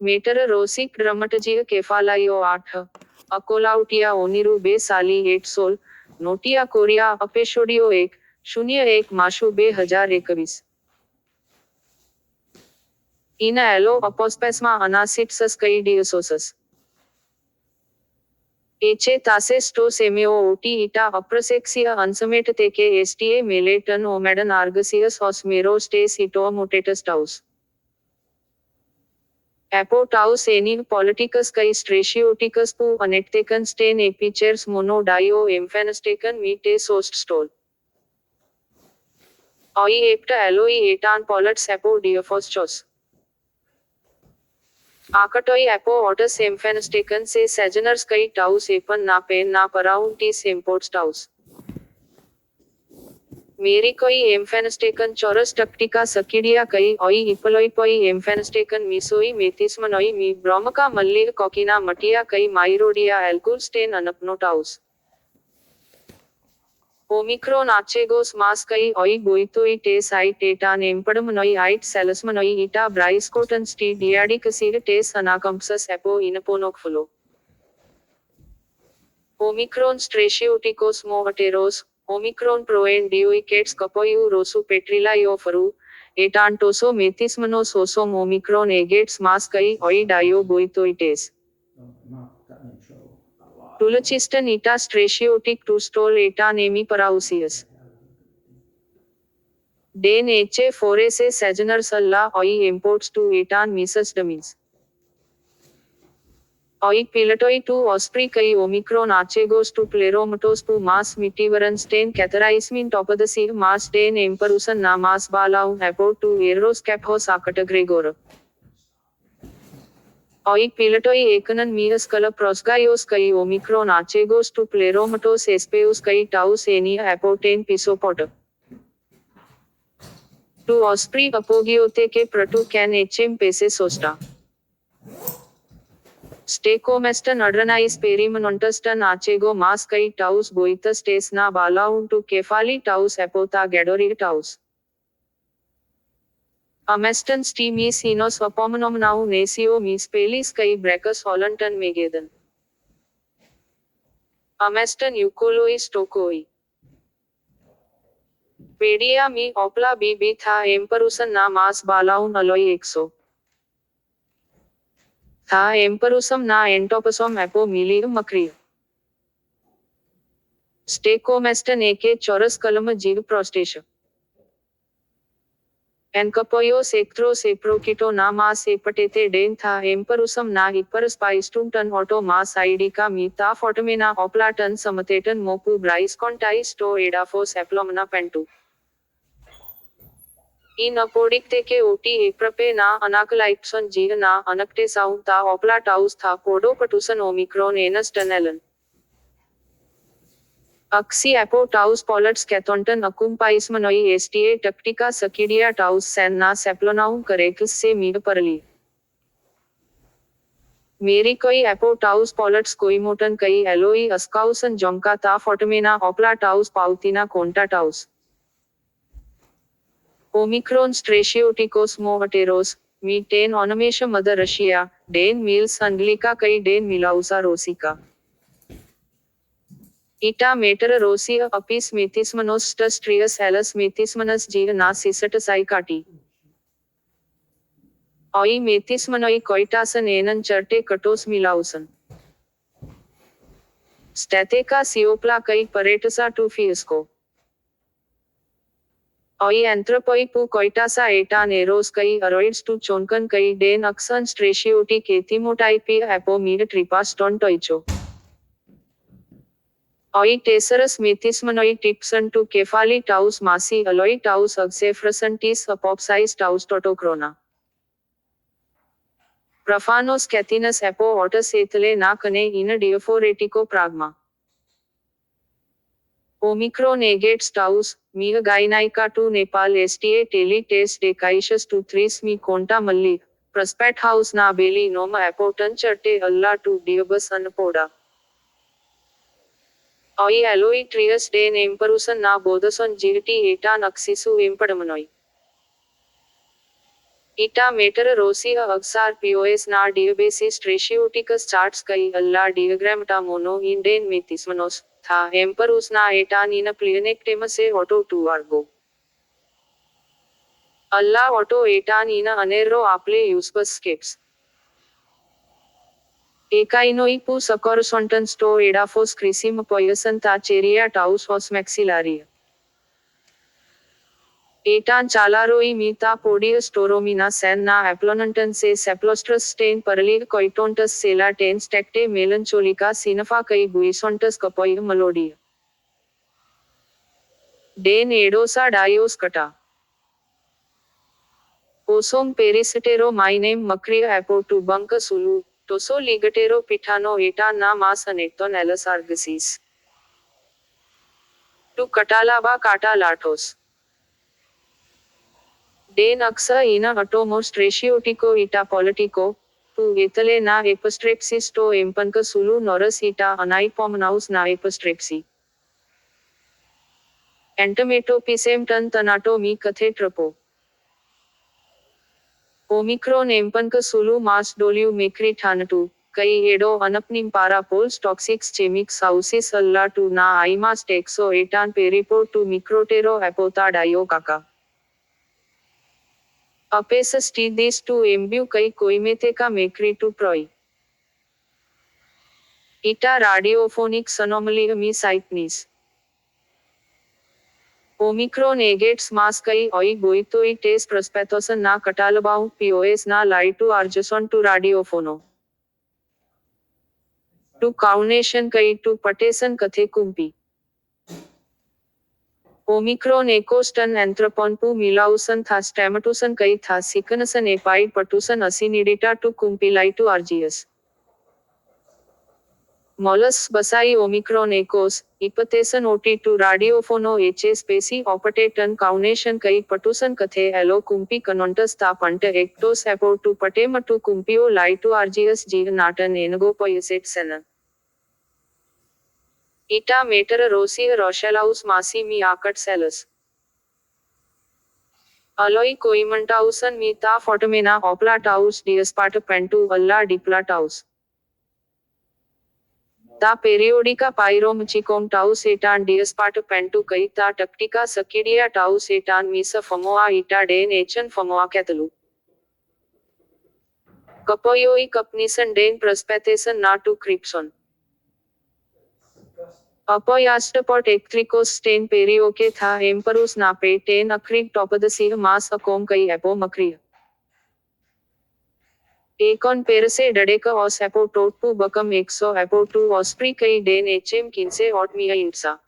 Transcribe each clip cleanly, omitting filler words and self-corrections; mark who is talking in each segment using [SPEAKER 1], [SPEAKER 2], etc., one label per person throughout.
[SPEAKER 1] Matter रोसिक ड्रमटजीय केफालायो 8 अकोलाउटिया ओनिरू 2 साली 8 सोल नोटिया कोरिया अपेशोडियो 1-01 माशु 2021 इन एलो अपोस्पेस्मा अनासिट्सस कई डियोसोसस एचे तासे स्टो सेमियो ओटी इटा अप्रसेक्सिया अनसमेट तेके एसटीए मेलेटन ओमेडन आर्गसियस ऑस्मेरो स्टेस इटो मोटेटस टाउस एपोटाउस एनी पॉलिटिकस कई स्ट्रेशियोटिकस पू अनेक्टेकन स्टेन एपिचेर्स मोनोडाइओ एम्फेनस्टेकन मीटे सोस्ट स्टोल ऑई एप्टा एलोई एटान पॉलट्स एपो डियोफोस्चोस आकटोई एपो ऑटस एम्फेनस्टेकन से सेजनर्स कई टाउस एपन ना पेन ना पराउन टीस इम्पोर्ट्स टाउस मेरी कोई एम्फेनस्टेकन चौरस टक्टिका सकिडिया कई ऑई इपलोई पोई एम्फेनस्टेकन मिसोई मेथिस्मनोई मी ब्रोमका मल्ली कोकिना मटिया कई माइरोडिया एल्कुल स्टेन अनपनो टाउस ओमिक्रोन आचेगोस मास कई ऑई बोइतोई टेस आई टेटान एम्पडमनोई आइट सेलसमनोई इटा ब्राइस्कोटन स्टी डियाडिकसीड टेस अनाकम्पसस एपो इनपोनोक्फुलो ओमिक्रोन स्ट्रेशियोटिकोस मोवटेरोस ओमिक्रोन प्रोएन डियोइकेट्स कपोयू रोसु पेट्रिलायो फरू एटान टोसो मेथिस्मनो सोसोम ओमिक्रोन एगेट्स मास कई ऑई डायो बोइतोइटेस टुलचिस्टन इटा स्ट्रेशियोटिक to stall Etah Nemi पराउसियस Dane एचे फोरेसे सेजनर सल्ला ऑई इम्पोर्ट्स टू एटान मिसस डमीज ऑई पिलटोई टू ऑस्प्री कई ओमिक्रोन आचेगोस टू प्लेरोमटोस टू मास मिटीवरन स्टेन कैथराइस्मिन टॉपदसी मास डेन एम्परुसन ना मास बालाउ एपो टू एरोस्कैपहोस आकट ग्रेगोर ऑई पिलटोई एकनन मीरस कल प्रोस्गायोस कई ओमिक्रोन आचेगोस टू प्लेरोमटोस एस्पेउस कई टाउस एनिया एपोटेन पिसोपोट टू ऑस्प्री अपोगियोते के प्रटू कैन एचएम पेसे सोस्टा स्टेकोमेस्टन अड्रनाइस पेरिमनोंटस्टन आचेगो मास कई टाउस बोइतस टेस ना बालाउन टू केफाली टाउस एपोता गैडोरी टाउस अमेस्टन स्टीमीस इनोस अपोमनोमनाउ नेसियो मीस पेलिस कई ब्रेकस हॉलंटन मेगेदन अमेस्टन यूकोलोइस टोकोई पेडिया मी ओपला बी था एम्परुसन ना मास बालाउन अलोई एक्सो था एम्परुसम ना एंटोपसोम एपो मिलियम मक्रिय स्टेकोमेस्टन एके चौरस कलम जीव प्रोस्टेश एनकपोयोस एक्ट्रोस एप्रोकिटो ना मास एपटेते डेन था एम्परुसम ना इपर स्पाइस्टुमटन ऑटो मास आईडिका मी था फोटमेना ओप्लाटन समतेटन मोपू ब्राइस्कॉन्टाइस टो एडाफोस एप्लोमना पेंटू इन अपोडिक्ते के ओटी एप्रपे ना अनाकलाइप्सन जीह ना अनक्टे साउ ता ओप्ला टाउस था कोडोपटुसन ओमिक्रोन एनस टनेलन अक्सी एपो टाउस पॉलट्स कैथोंटन अकुम्पाइस्मनोई एसटीए टक्टिका सकिडिया टाउस सैन ना सेप्लोनाउन करेक्स से मीड परली मेरी कोई एपो टाउस पॉलट्स कोईमोटन कई एलोई अस्काउसन जोंका ता फोटमेना ओप्ला टाउस पाउतिना कोंटा टाउस ओमिक्रोन स्ट्रेशियोटिकोस मोवटेरोस मी टेन ऑनमेश मदर रशिया डेन मिल्स अंग्लिका कई डेन मिलाउसा रोसिका इटा मेटर रोसिया अपिस मेथिस्मनोस ट्रियस एलस मेथिस्मनस जीह ना सिसट साइकाटी ऑई मेथिस्मनोई कोइटासन एनन चर्टे कटोस मिलाउसन स्टेतेका सियोप्ला कई परेटसा टू फियस्को ऑई एंथ्रोपोई पू कोइटासा एटान एरोस कई अरोइड्स टू चोनकन कई डेन अक्सन स्ट्रेशियोटिक एथिमोटाइपी एपो मीड ट्रिपास्टोन टोइचो ऑई टेसरस मेथिस्मनोई टिप्सन टू केफाली टाउस मासी अलोई टाउस अग्सेफ्रसन टीस अपोप्साइस टाउस टोटोक्रोना प्रफानोस कैथिनस एपो ऑटस एथले ना कने इन डियोफोरेटिको प्राग्मा ओमिक्रोन एगेट्स टाउस मीह गाइनाइका टू नेपाल एसटीए टेली टेस डेकाइशस टू थ्रीस मी कोंटा मल्ली प्रस्पेट हाउस ना बेली नोम एपोटन चर्टे अल्ला टू डियोबस अनपोडा ऑई एलोई ट्रियस डेन एम्परुसन ना बोदसन जीटी एटान अक्सिसु एम्पडमनोई Ita meter rosi agsar POS na diabasis ratioticus charts kai alla diagramta mono inden metismanos, tha emperus na eta nina plenectemase auto 2 argo. Alla auto eta nina anerro aple usbus skips. Ekainoi pu socorrisonton sto edafos crisim poison ta cheria taus os maxillaria. एटान चालारोई मीता पोडियस टोरोमिना San ना एप्लोनंटन से सेप्लोस्ट्रस stand परलीग कोइटोंटस सेला tense टेक्टे मेलनचोलिका सिनफा कई गुइसोंटस कपोई मलोडिया Dane एडोसा डायोस कटा ओसोम पेरिसिटेरो माइनेम मक्रिया एपो टू बंक सुलू टोसो लिगटेरो पिठानो एटान ना मास अनेक्टोन एलस आर्गसीस टू कटालाबा काटा लाटोस डेन अक्सा ina atomos ratiotico ita politico, tu etale na epistrepsis to empanka sulu norus ita anaipomnaus na epistrepsi. Entomatopisem tan tanato mi kathe trapo. Omicron empanka sulu mas doliu mekri thanatu, kai edo anapnim parapols toxics chemics ausis alla tu na aimas texo etan peripo tu microtero apota dio kaka. Apesas T these two embu kai koimeteka mekri to proi. Ita radiophonics anomaly me sightnis. Omicron agates mask kai oi boitoi tes prospetosan na katalabau POS na light to arjason to radiophono. To counation kai to patesan kathe kumpi. Omicron ecostan anthropon pu milausan tha stamatusan kai tha sikanasan epaid patusan asinidita to kumpi light to argius. Mollusks basai Omicron ecos, ipatesan oti to radiophono eche specie opataton counation kai patusan kathe alo kumpi canontus ta panta ectos apo to patema to kumpio light to argius g natan enagopoiset sena. Ita meter rosia rochelaus masi mi akat celus. Aloi coimantausan mi ta fortamena oplataus diasparta pentu alla diplataus. Ta periodica pyromachicom taus etan diasparta pentu kai ta tactica sacidia taus etan misa famoa ita den echen famoa catalu. Kapoyoi kapnisan den prospetesan na to cripson. Apoyastopot ectricos stain perioke tha emperus nape ten acrig topadasi mas acom kai apo macria. Econ perse dadeka os apo tot pu bacum exo apo tu ospri kai den hm 15 ot mia insa.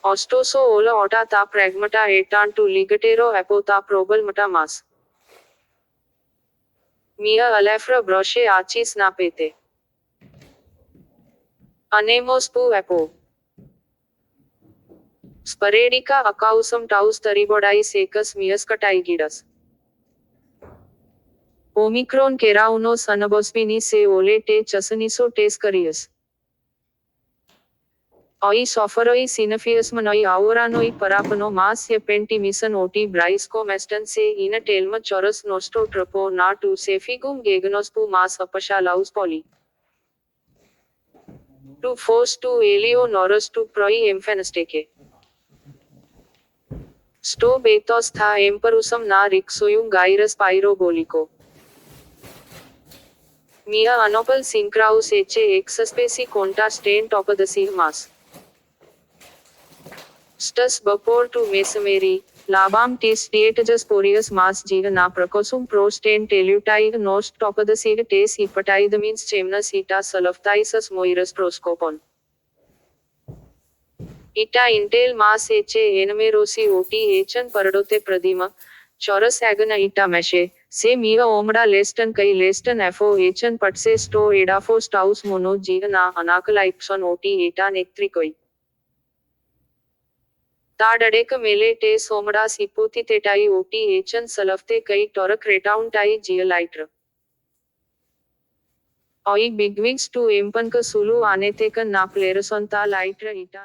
[SPEAKER 1] Ostoso ola ota ta pragmata etan to ligatero apo ta probal mata mas. Mia alafra broche achis napete. Anemos pu apo. Sporadica acausum taus taribodais ecus mias cataigidas. Omicron keraunos anabospini se ole te chasaniso tes carius. Oi soferoi sinafiusmanoi auranoi parapano mas pentimisson oti brisco meston se ina telma chorus nosto trapo na tu sefigum geganospu mas apashalaus poli. To force to elio norus to proi emphanasteke. Sto betos tha emperusum na rixoium gyrus pyrobolico. Mia anopal syncraus eche exaspeci conta stain topadasi mas. Stus bapor to mesameri, labam tis dietagus porius mas giga na procosum pro stain telutai nost topadasi tes hepatidamins chemnus ita salafthaisus moirus proscopon. Ita intel mas eche enumerosi oti echan paradote pradima, chorus agana ita meshe, se mia omda leston kai leston afo echan patse sto edafo staus mono giga na anakalipson oti etan ectricoi. Ta dadeka mele te somada sipoti tetai oti echan salafte kai torak retauntai gia litra. Oi bigwigs to empanka sulu anetekan na plerasonta litra itan.